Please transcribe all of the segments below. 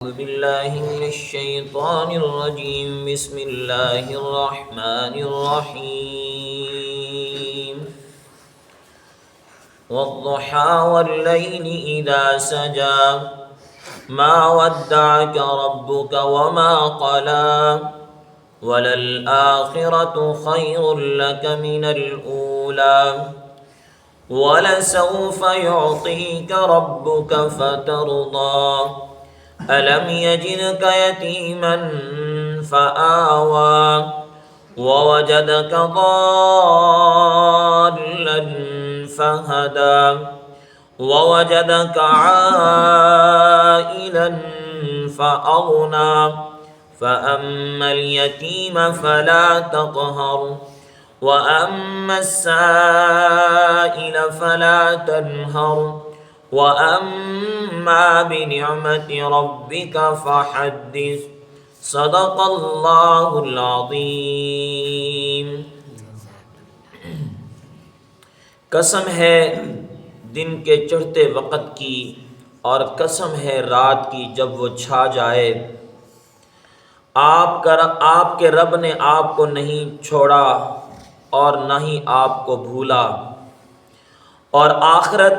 أعوذ بالله من الشيطان الرجيم. بسم الله الرحمن الرحيم. والضحى والليل إذا سجى ما ودعك ربك وما قلى وللآخرة خير لك من الأولى ولسوف يعطيك ربك فترضى ألم يجدك يتيما فآوى ووجدك ضالا فهدى ووجدك عائلا فأغنى فأما اليتيم فلا تقهر وأما السائل فلا تنهر وَأَمَّا بِنِعْمَةِ رَبِّكَ فَحَدِّثْ. صدق اللہ العظیم. قسم ہے دن کے چڑھتے وقت کی اور قسم ہے رات کی جب وہ چھا جائے. آپ کے رب نے آپ کو نہیں چھوڑا اور نہ ہی آپ کو بھولا، اور آخرت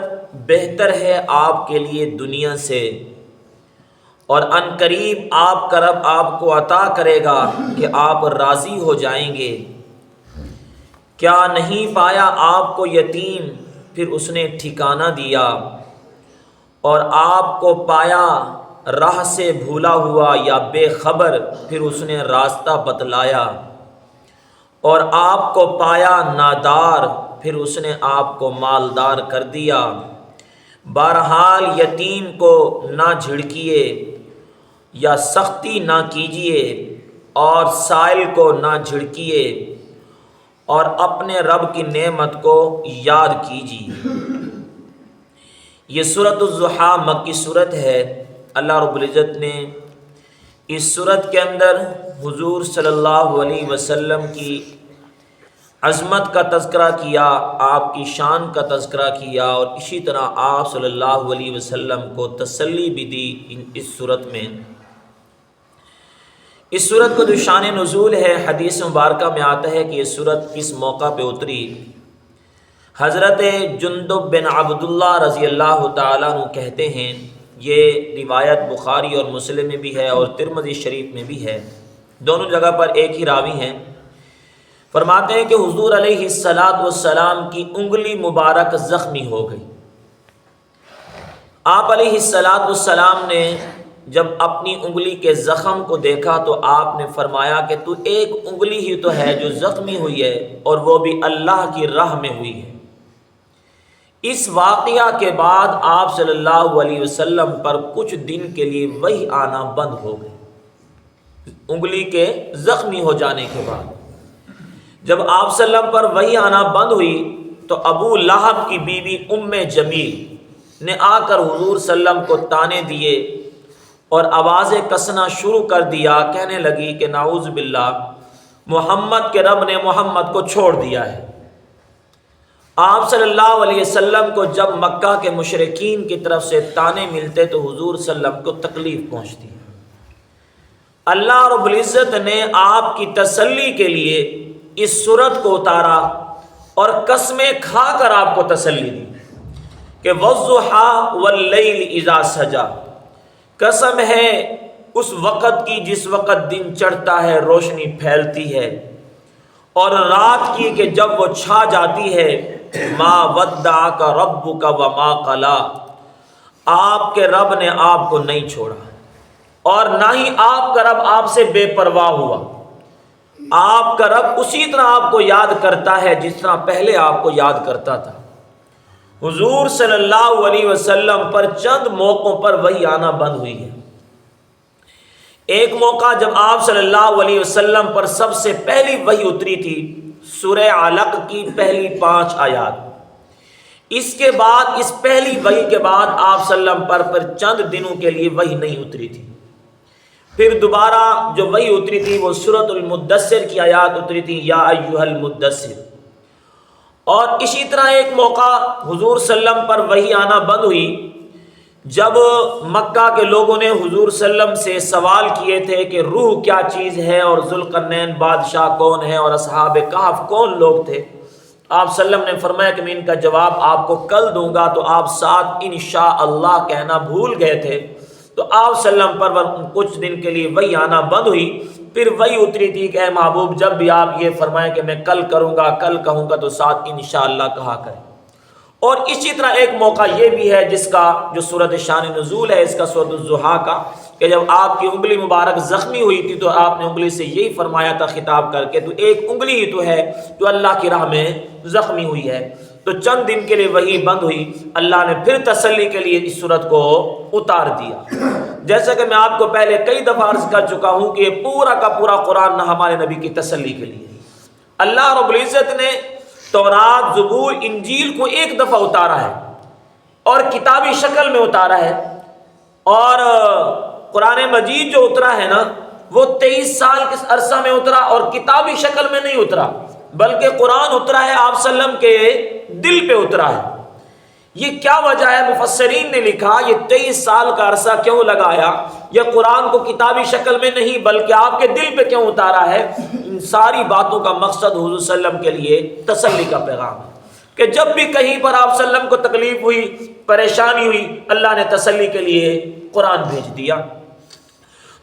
بہتر ہے آپ کے لیے دنیا سے، اور ان قریب آپ کا رب آپ کو عطا کرے گا کہ آپ راضی ہو جائیں گے. کیا نہیں پایا آپ کو یتیم پھر اس نے ٹھکانہ دیا، اور آپ کو پایا راہ سے بھولا ہوا یا بے خبر پھر اس نے راستہ بتلایا، اور آپ کو پایا نادار پھر اس نے آپ کو مالدار کر دیا. بہرحال یتیم کو نہ جھڑکیے یا سختی نہ کیجیے، اور سائل کو نہ جھڑکیے، اور اپنے رب کی نعمت کو یاد کیجیے. یہ سورۃ الضحیٰ مکی سورت ہے. اللہ رب العزت نے اس سورت کے اندر حضور صلی اللہ علیہ وسلم کی عظمت کا تذکرہ کیا، آپ کی شان کا تذکرہ کیا، اور اسی طرح آپ صلی اللہ علیہ وسلم کو تسلی بھی دی. اس صورت میں اس صورت کو جو شان نزول ہے، حدیث مبارکہ میں آتا ہے کہ یہ صورت کس موقع پہ اتری. حضرت جندب بن عبداللہ رضی اللہ تعالیٰ عنہ کہتے ہیں، یہ روایت بخاری اور مسلم میں بھی ہے اور ترمذی شریف میں بھی ہے، دونوں جگہ پر ایک ہی راوی ہیں. فرماتے ہیں کہ حضور علیہ السلام کی انگلی مبارک زخمی ہو گئی. آپ علیہ السلام نے جب اپنی انگلی کے زخم کو دیکھا تو آپ نے فرمایا کہ تو ایک انگلی ہی تو ہے جو زخمی ہوئی ہے، اور وہ بھی اللہ کی راہ میں ہوئی ہے. اس واقعہ کے بعد آپ صلی اللہ علیہ وسلم پر کچھ دن کے لیے وحی آنا بند ہو گئی. انگلی کے زخمی ہو جانے کے بعد جب آپ صلی اللہ علیہ وسلم پر وحی آنا بند ہوئی تو ابو لہب کی بیوی ام جمیل نے آ کر حضور صلی اللہ علیہ وسلم کو تانے دیے اور آوازیں کسنا شروع کر دیا. کہنے لگی کہ نعوذ باللہ، محمد کے رب نے محمد کو چھوڑ دیا ہے. آپ صلی اللہ علیہ وسلم کو جب مکہ کے مشرکین کی طرف سے تانے ملتے تو حضور صلی اللہ علیہ وسلم کو تکلیف پہنچتی. اللہ رب العزت نے آپ کی تسلی کے لیے اس صورت کو اتارا اور قسمیں کھا کر آپ کو تسلی دی کہ والضحیٰ واللیل اذا سجا. قسم ہے اس وقت کی جس وقت دن چڑھتا ہے، روشنی پھیلتی ہے، اور رات کی کہ جب وہ چھا جاتی ہے. ما ودعک ربک وما قلی. آپ کے رب نے آپ کو نہیں چھوڑا اور نہ ہی آپ کا رب آپ سے بے پرواہ ہوا. آپ کا رب اسی طرح آپ کو یاد کرتا ہے جس طرح پہلے آپ کو یاد کرتا تھا. حضور صلی اللہ علیہ وسلم پر چند موقعوں پر وحی آنا بند ہوئی ہے. ایک موقع جب آپ صلی اللہ علیہ وسلم پر سب سے پہلی وحی اتری تھی، سورہ علق کی پہلی 5 آیات. اس کے بعد، اس پہلی وحی کے بعد آپ صلی اللہ علیہ وسلم پر چند دنوں کے لیے وحی نہیں اتری تھی. پھر دوبارہ جو وحی اتری تھی وہ سورۃ المدثر کی آیات اتری تھی، یا ایھا المدثر. اور اسی طرح ایک موقع حضور صلی اللہ علیہ وسلم پر وحی آنا بند ہوئی جب مکہ کے لوگوں نے حضور صلی اللہ علیہ وسلم سے سوال کیے تھے کہ روح کیا چیز ہے اور ذوالقرنین بادشاہ کون ہے اور اصحاب کہف کون لوگ تھے، آپ صلی اللہ علیہ وسلم نے فرمایا کہ میں ان کا جواب آپ کو کل دوں گا، تو آپ ساتھ انشاءاللہ کہنا بھول گئے تھے، تو آپ صلی اللہ علیہ وسلم پر کچھ دن کے لیے وہی آنا بند ہوئی، پھر وہی اتری تھی کہ اے محبوب جب بھی آپ یہ فرمائیں کہ میں کل کروں گا کل کہوں گا تو ساتھ انشاءاللہ کہا کریں۔ اور اسی طرح ایک موقع یہ بھی ہے جس کا جو صورت شان نزول ہے اس کا صورت الضحیٰ کا، کہ جب آپ کی انگلی مبارک زخمی ہوئی تھی تو آپ نے انگلی سے یہی فرمایا تھا خطاب کر کے، تو ایک انگلی ہی تو ہے جو اللہ کی راہ میں زخمی ہوئی ہے، تو چند دن کے لیے وہی بند ہوئی، اللہ نے پھر تسلی کے لیے اس صورت کو اتار دیا۔ جیسا کہ میں آپ کو پہلے کئی دفعہ عرض کر چکا ہوں کہ یہ پورا کا پورا قرآن نہ ہمارے نبی کی تسلی کے لیے، اللہ رب العزت نے تورات، زبور، انجیل کو ایک دفعہ اتارا ہے اور کتابی شکل میں اتارا ہے، اور قرآن مجید جو اترا ہے نا وہ 23 سال کے عرصہ میں اترا اور کتابی شکل میں نہیں اترا، بلکہ قرآن اترا ہے آپ صلی اللہ علیہ وسلم کے دل پہ اترا ہے۔ یہ کیا وجہ ہے؟ مفسرین نے لکھا یہ 23 سال کا عرصہ کیوں لگایا، یہ قرآن کو کتابی شکل میں نہیں بلکہ آپ کے دل پہ کیوں اتارا ہے؟ ان ساری باتوں کا مقصد حضور صلی اللہ علیہ وسلم کے لیے تسلی کا پیغام ہے کہ جب بھی کہیں پر آپ صلی اللہ علیہ وسلم کو تکلیف ہوئی، پریشانی ہوئی، اللہ نے تسلی کے لیے قرآن بھیج دیا۔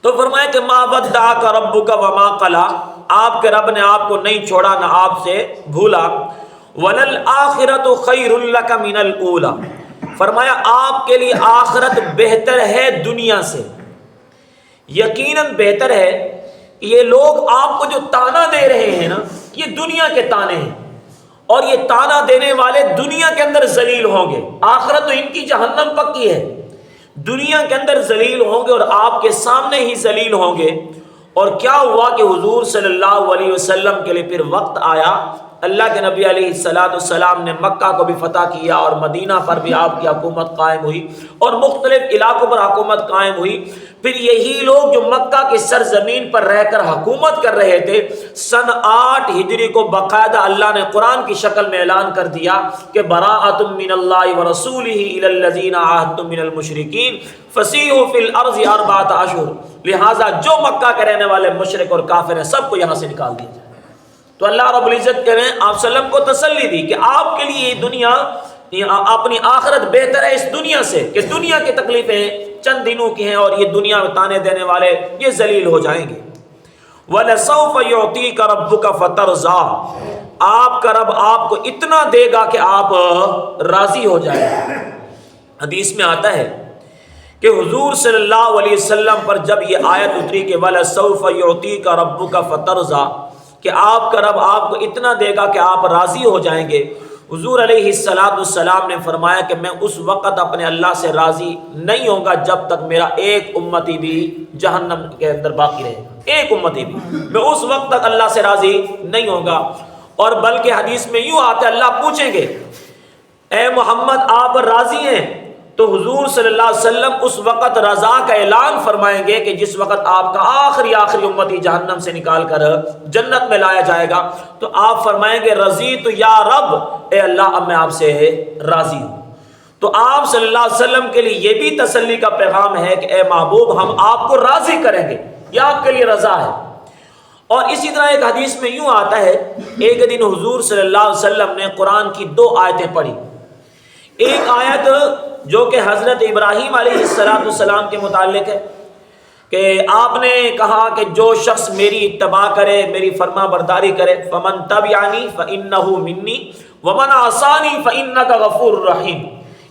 تو فرمایا کہ ما ودعک ربک وما قلی، آپ کے رب نے آپ کو نہیں چھوڑا نہ آپ سے بھولا، وَلَلْآخِرَةُ خَيْرٌ لَكَ مِنَ الْأُولَى، فرمایا آپ کے لیے آخرت بہتر ہے دنیا سے، یقیناً بہتر ہے۔ یہ لوگ آپ کو جو تانا دے رہے ہیں نا یہ دنیا کے تانے ہیں، اور یہ تانا دینے والے دنیا کے اندر ذلیل ہوں گے، آخرت تو ان کی جہنم پکی ہے، دنیا کے اندر ذلیل ہوں گے اور آپ کے سامنے ہی ذلیل ہوں گے۔ اور کیا ہوا کہ حضور صلی اللہ علیہ وسلم کے لیے پھر وقت آیا، اللہ کے نبی علیہ السلام نے مکہ کو بھی فتح کیا اور مدینہ پر بھی آپ کی حکومت قائم ہوئی اور مختلف علاقوں پر حکومت قائم ہوئی۔ پھر یہی لوگ جو مکہ کی سرزمین پر رہ کر حکومت کر رہے تھے، سن 8 ہجری کو باقاعدہ اللہ نے قرآن کی شکل میں اعلان کر دیا کہ براءۃ من اللہ ورسولہ الی الذین عاہدتم من المشرکین فسیحوا فی الارض 4 اشہر، لہٰذا جو مکہ کے رہنے والے مشرک اور کافر ہیں سب کو یہاں سے نکال دیا جائے۔ تو اللہ رب العزت کہہ رہے ہیں آپ صلی اللہ علیہ وسلم کو تسلی دی کہ آپ کے لیے یہ دنیا، اپنی آخرت بہتر ہے اس دنیا سے، کہ دنیا کی تکلیفیں چند دنوں کی ہیں اور یہ دنیا میں تانے دینے والے یہ ذلیل ہو جائیں گے۔ وَلَسَوْفَ يُعْطِيكَ رَبُّكَ فَتَرْضَىٰ، آپ کا رب آپ کو اتنا دے گا کہ آپ راضی ہو جائیں۔ حدیث میں آتا ہے کہ حضور صلی اللہ علیہ وسلم پر جب یہ آیت اتری کہ وَلَسَوْفَ يُعْطِيكَ رَبُّكَ فَتَرْضَىٰ، کہ آپ کا رب آپ کو اتنا دے گا کہ آپ راضی ہو جائیں گے، حضور علیہ السلام نے فرمایا کہ میں اس وقت اپنے اللہ سے راضی نہیں ہوں گا جب تک میرا ایک امتی بھی جہنم کے اندر باقی رہے گا، ایک امتی بھی، میں اس وقت تک اللہ سے راضی نہیں ہوں گا۔ اور بلکہ حدیث میں یوں آتا ہے اللہ پوچھیں گے اے محمد آپ راضی ہیں؟ تو حضور صلی اللہ علیہ وسلم اس وقت رضا کا اعلان فرمائیں گے کہ جس وقت آپ کا آخری امتی جہنم سے نکال کر جنت میں لایا جائے گا، تو آپ فرمائیں گے رضیت یا رب، اے اللہ اب میں آپ سے راضی ہوں۔ تو آپ صلی اللہ علیہ وسلم کے لیے یہ بھی تسلی کا پیغام ہے کہ اے محبوب ہم آپ کو راضی کریں گے، یہ آپ کے لیے رضا ہے۔ اور اسی طرح ایک حدیث میں یوں آتا ہے، ایک دن حضور صلی اللہ علیہ وسلم نے قرآن کی 2 آیتیں پڑھی، ایک آیت جو کہ حضرت ابراہیم علیہ السلام کے متعلق ہے کہ آپ نے کہا کہ جو شخص میری اتباع کرے، میری فرما برداری کرے، فمن تبعنی فانہ منی ومن عصانی فانک غفور رحیم۔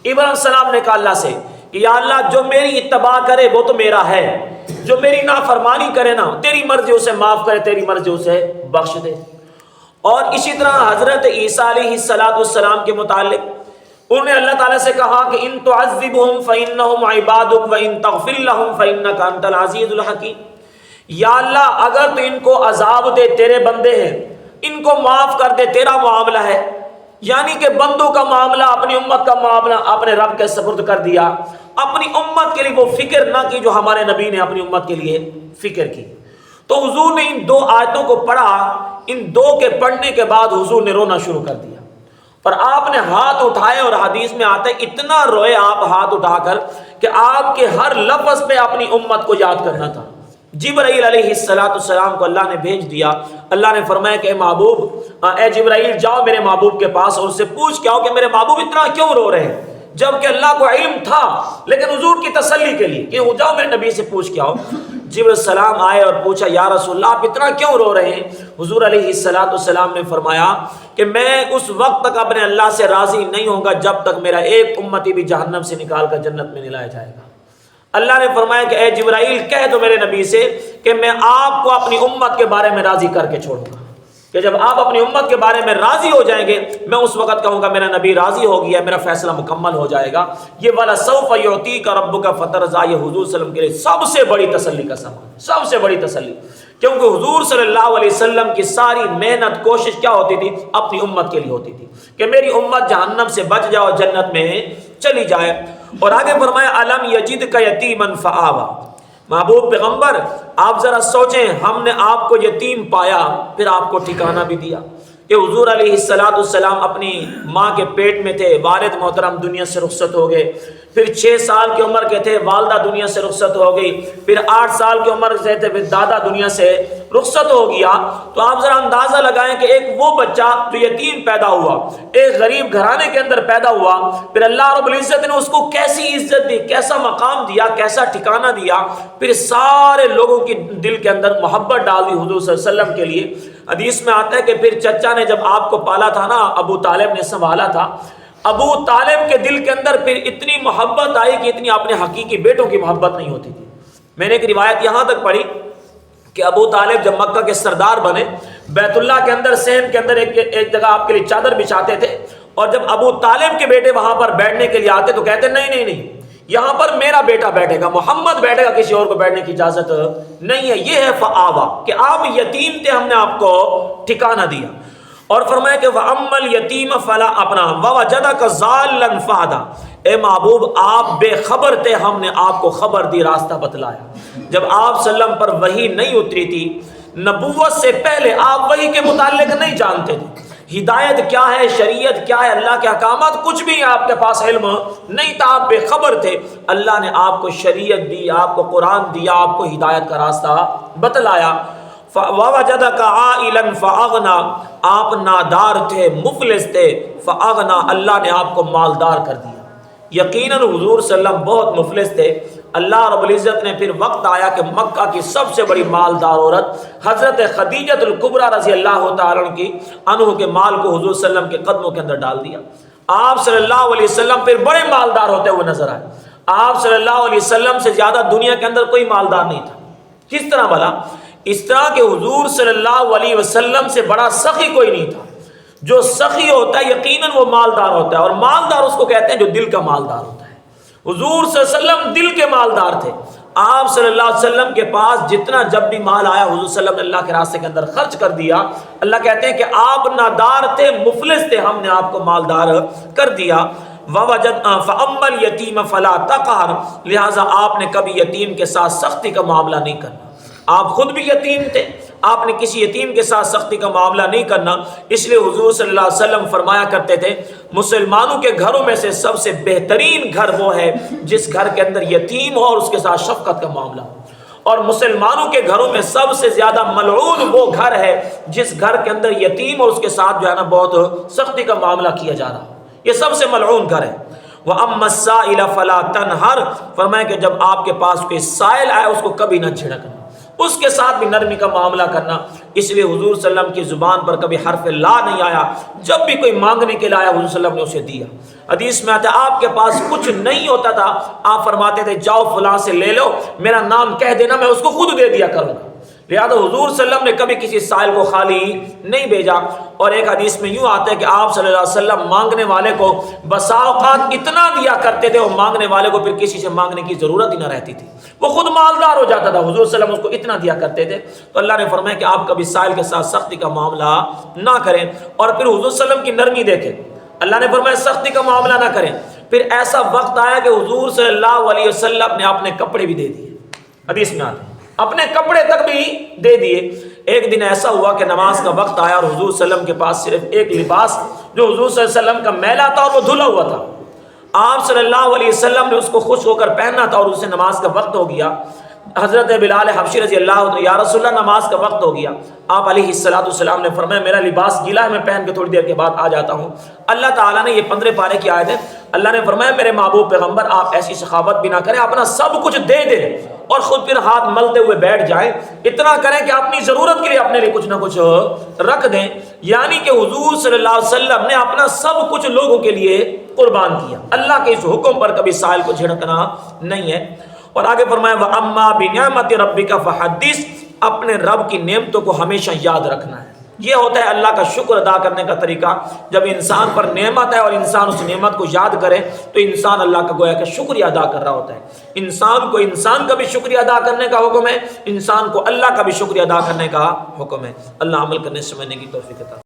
ابراہیم السلام نے کہا اللہ سے کہ یا اللہ جو میری اتباع کرے وہ تو میرا ہے، جو میری نافرمانی کرے نا تیری مرضی اسے معاف کرے، تیری مرضی اسے بخش دے۔ اور اسی طرح حضرت عیسیٰ علیہ السلام کے متعلق انہوں نے اللہ تعالیٰ سے کہا کہ ان تعذبہم فإنہم عبادک وإن تغفر لہم فإنک انت العزیز الحکیم، یا اللہ اگر تو ان کو عذاب دے تیرے بندے ہیں، ان کو معاف کر دے تیرا معاملہ ہے، یعنی کہ بندوں کا معاملہ، اپنی امت کا معاملہ اپنے رب کے سپرد کر دیا، اپنی امت کے لیے وہ فکر نہ کی جو ہمارے نبی نے اپنی امت کے لیے فکر کی۔ تو حضور نے ان 2 آیتوں کو پڑھا، ان 2 کے پڑھنے کے بعد حضور نے رونا شروع کر دیا اور آپ نے ہاتھ اٹھائے اور حدیث میں آتا ہے اتنا روئے آپ ہاتھ اٹھا کر کہ آپ کے ہر لفظ پہ اپنی امت کو یاد کرنا تھا۔ جبرائیل علیہ السلام کو اللہ نے بھیج دیا، اللہ نے فرمایا کہ اے محبوب، اے جبرائیل جاؤ میرے محبوب کے پاس اور اس سے پوچھ کے آؤ کہ میرے محبوب اتنا کیوں رو رہے ہیں، جبکہ اللہ کو علم تھا لیکن حضور کی تسلی کے لیے کہ جاؤ میرے نبی سے پوچھ کے آؤ۔ جبرائیل السلام آئے اور پوچھا یا رسول اللہ آپ اتنا کیوں رو رہے ہیں؟ حضور علیہ السلام نے فرمایا کہ میں اس وقت تک اپنے اللہ سے راضی نہیں ہوں گا جب تک میرا ایک امتی بھی جہنم سے نکال کر جنت میں نہیں لایا جائے گا۔ اللہ نے فرمایا کہ اے جبرائیل کہہ دو میرے نبی سے کہ میں آپ کو اپنی امت کے بارے میں راضی کر کے چھوڑوں گا، کہ جب آپ اپنی امت کے بارے میں راضی ہو جائیں گے میں اس وقت کہوں گا میرا نبی راضی ہو گیا، میرا فیصلہ مکمل ہو جائے گا۔ یہ والا سوف یعطیک ربک فترضی، یہ حضور صلی اللہ علیہ وسلم کے لیے سب سے بڑی تسلی کا سامان، سب سے بڑی تسلی، کیونکہ حضور صلی اللہ علیہ وسلم کی ساری محنت کوشش کیا ہوتی تھی؟ اپنی امت کے لیے ہوتی تھی کہ میری امت جہنم سے بچ جائے اور جنت میں چلی جائے۔ اور آگے فرمایا الم یجدک یتیما فآوی، محبوب پیغمبر آپ ذرا سوچیں، ہم نے آپ کو یتیم پایا پھر آپ کو ٹھکانہ بھی دیا۔ کہ حضور علیہ السلام اپنی ماں کے پیٹ میں تھے، والد محترم دنیا سے رخصت ہو گئے، پھر 6 سال کی عمر کے تھے والدہ دنیا سے رخصت ہو گئی، پھر 8 سال کی عمر سے تھے پھر دادا دنیا سے رخصت ہو گیا۔ تو آپ ذرا اندازہ لگائیں کہ ایک وہ بچہ جو یتیم پیدا ہوا، ایک غریب گھرانے کے اندر پیدا ہوا، پھر اللہ رب العزت نے اس کو کیسی عزت دی، کیسا مقام دیا، کیسا ٹھکانہ دیا، پھر سارے لوگوں کی دل کے اندر محبت ڈال دی حضور صلی اللہ علیہ وسلم کے لیے۔ حدیث میں آتا ہے کہ پھر چچا نے جب آپ کو پالا تھا نا، ابو طالب نے سنبھالا تھا، ابو طالب کے دل کے اندر پھر اتنی محبت آئی کہ اتنی اپنے حقیقی بیٹوں کی محبت نہیں ہوتی تھی۔ میں نے ایک روایت یہاں تک پڑھی کہ ابو طالب جب مکہ کے سردار بنے، بیت اللہ کے اندر سین کے اندر ایک جگہ آپ کے لیے چادر بچھاتے تھے، اور جب ابو طالب کے بیٹے وہاں پر بیٹھنے کے لیے آتے تو کہتے نہیں یہاں پر میرا بیٹا بیٹھے گا، محمد بیٹھے گا، کسی اور کو بیٹھنے کی اجازت نہیں ہے۔ یہ ہے فآویٰ کہ آپ یتیم تھے، ہم نے آپ کو ٹھکانہ دیا۔ اور فرمایا کہ وَأَمَّا الْيَتِيمَ فَلَا أَبْنَا وَوَجَدَكَ ضَالًّا فَهَدَىٰ، اے محبوب آپ بے خبر تھے، ہم نے آپ کو خبر دی، راستہ بتلایا۔ جب آپ صلی اللہ علیہ وسلم پر وحی نہیں اتری تھی، نبوت سے پہلے آپ وحی کے متعلق نہیں جانتے تھے، ہدایت کیا ہے، شریعت کیا ہے، اللہ کے احکامات کچھ بھی آپ کے پاس علم نہیں تھا، آپ بے خبر تھے۔ اللہ نے آپ کو شریعت دی، آپ کو قرآن دیا، آپ کو ہدایت کا راستہ بتلایا۔ وَوَجَدَكَ عَائِلًا فَأَغْنَىٰ، آپ نادار تھے، مفلس تھے، فَأَغْنَىٰ، اللہ نے آپ کو مالدار کر دیا۔ یقیناً حضور صلی اللہ علیہ وسلم بہت مفلس تھے، اللہ رب العزت نے پھر وقت آیا کہ مکہ کی سب سے بڑی مالدار عورت حضرت خدیجہ الکبریٰ رضی اللہ تعالیٰ عنہ کے مال کو حضور صلی اللہ علیہ وسلم کے قدموں کے اندر ڈال دیا۔ آپ صلی اللہ علیہ وسلم پھر بڑے مالدار ہوتے ہوئے نظر آئے۔ آپ صلی اللہ علیہ وسلم سے زیادہ دنیا کے اندر کوئی مالدار نہیں تھا۔ کس طرح بھلا؟ اس طرح کہ حضور صلی اللہ علیہ وسلم سے بڑا سخی کوئی نہیں تھا۔ جو سخی ہوتا ہے یقیناً وہ مالدار ہوتا ہے، اور مالدار اس کو کہتے ہیں جو دل کا مالدار ہوتا ہے۔ حضور صلی اللہ علیہ وسلم دل کے مالدار تھے۔ آپ صلی اللہ علیہ وسلم کے پاس جتنا جب بھی مال آیا حضور صلی اللہ علیہ وسلم نے اللہ کے راستے کے اندر خرچ کر دیا۔ اللہ کہتے ہیں کہ آپ نادار تھے، مفلس تھے، ہم نے آپ کو مالدار کر دیا۔ فَأَمَّا الْيَتِيمَ فَلَا تَقْهَرْ، لہٰذا آپ نے کبھی یتیم کے ساتھ سختی کا معاملہ نہیں کرنا۔ آپ خود بھی یتیم تھے، آپ نے کسی یتیم کے ساتھ سختی کا معاملہ نہیں کرنا۔ اس لیے حضور صلی اللہ علیہ وسلم فرمایا کرتے تھے مسلمانوں کے گھروں میں سے سب سے بہترین گھر وہ ہے جس گھر کے اندر یتیم ہو اور اس کے ساتھ شفقت کا معاملہ ہو، اور مسلمانوں کے گھروں میں سب سے زیادہ ملعون وہ گھر ہے جس گھر کے اندر یتیم اور اس کے ساتھ جو ہے نا بہت سختی کا معاملہ کیا جا رہا ہو، یہ سب سے ملعون گھر ہے۔ وَأَمَّا السَّائِلَ فَلَا تَنْهَرْ، فرمایا کہ جب آپ کے پاس کوئی سائل آئے اس کو کبھی نہ جھڑکنا، اس کے ساتھ بھی نرمی کا معاملہ کرنا۔ اس لیے حضور صلی اللہ علیہ وسلم کی زبان پر کبھی حرف لا نہیں آیا، جب بھی کوئی مانگنے کے لیے آیا حضور صلی اللہ علیہ وسلم نے اسے دیا۔ حدیث میں آتا ہے آپ کے پاس کچھ نہیں ہوتا تھا، آپ فرماتے تھے جاؤ فلاں سے لے لو، میرا نام کہہ دینا، میں اس کو خود دے دیا کروں گا۔ لہذا حضور صلی اللہ علیہ وسلم نے کبھی کسی سائل کو خالی نہیں بھیجا۔ اور ایک حدیث میں یوں آتا ہے کہ آپ صلی اللہ علیہ وسلم مانگنے والے کو بسا اوقات اتنا دیا کرتے تھے، وہ مانگنے والے کو پھر کسی سے مانگنے کی ضرورت ہی نہ رہتی تھی، وہ خود مالدار ہو جاتا تھا۔ حضور صلی اللہ علیہ وسلم اس کو اتنا دیا کرتے تھے۔ تو اللہ نے فرمایا کہ آپ کبھی سائل کے ساتھ سختی کا معاملہ نہ کریں۔ اور پھر حضور صلی اللہ علیہ وسلم کی نرمی دیکھیں، اللہ نے فرمایا سختی کا معاملہ نہ کریں۔ پھر ایسا وقت آیا کہ حضور صلی اللہ علیہ وسلم نے اپنے کپڑے بھی دے دیے، حدیث میں آتا ہے اپنے کپڑے تک بھی دے دیے۔ ایک دن ایسا ہوا کہ نماز کا وقت آیا اور حضور صلی اللہ علیہ وسلم کے پاس صرف ایک لباس جو حضور صلی اللہ علیہ وسلم کا میلا تھا اور وہ دھلا ہوا تھا. آپ صلی اللہ علیہ وسلم نے اس کو خوش ہو کر پہننا تھا اور اسے نماز کا وقت ہو گیا. حضرت بلال حبشی رضی اللہ عنہ یا رسول اللہ نماز کا وقت ہو گیا. آپ علیہ السلام نے فرمایا میرا لباس گیلا ہے, میں پہن کے تھوڑی دیر کے بعد آ جاتا ہوں. اللہ تعالیٰ نے یہ 15 پارے کی آیت ہے, اللہ نے فرمایا میرے محبوب پیغمبر آپ ایسی سخاوت بھی نہ کریں, اپنا سب کچھ دے دیں اور خود پھر ہاتھ ملتے ہوئے بیٹھ جائیں. اتنا کریں کہ اپنی ضرورت کے لیے اپنے لیے کچھ نہ کچھ رکھ دیں. یعنی کہ حضور صلی اللہ علیہ وسلم نے اپنا سب کچھ لوگوں کے لیے قربان کیا. اللہ کے اس حکم پر کبھی سائل کو جھڑکنا نہیں ہے. اور آگے فرمایا وَأَمَّا بِنِعْمَتِ رَبِّكَ فَحَدِّثْ, اپنے رب کی نعمتوں کو ہمیشہ یاد رکھنا ہے. یہ ہوتا ہے اللہ کا شکر ادا کرنے کا طریقہ. جب انسان پر نعمت ہے اور انسان اس نعمت کو یاد کرے تو انسان اللہ کا گویا کہ شکریہ ادا کر رہا ہوتا ہے. انسان کو انسان کا بھی شکریہ ادا کرنے کا حکم ہے, انسان کو اللہ کا بھی شکریہ ادا کرنے کا حکم ہے. اللہ عمل کرنے سمجھنے کی توفیق عطا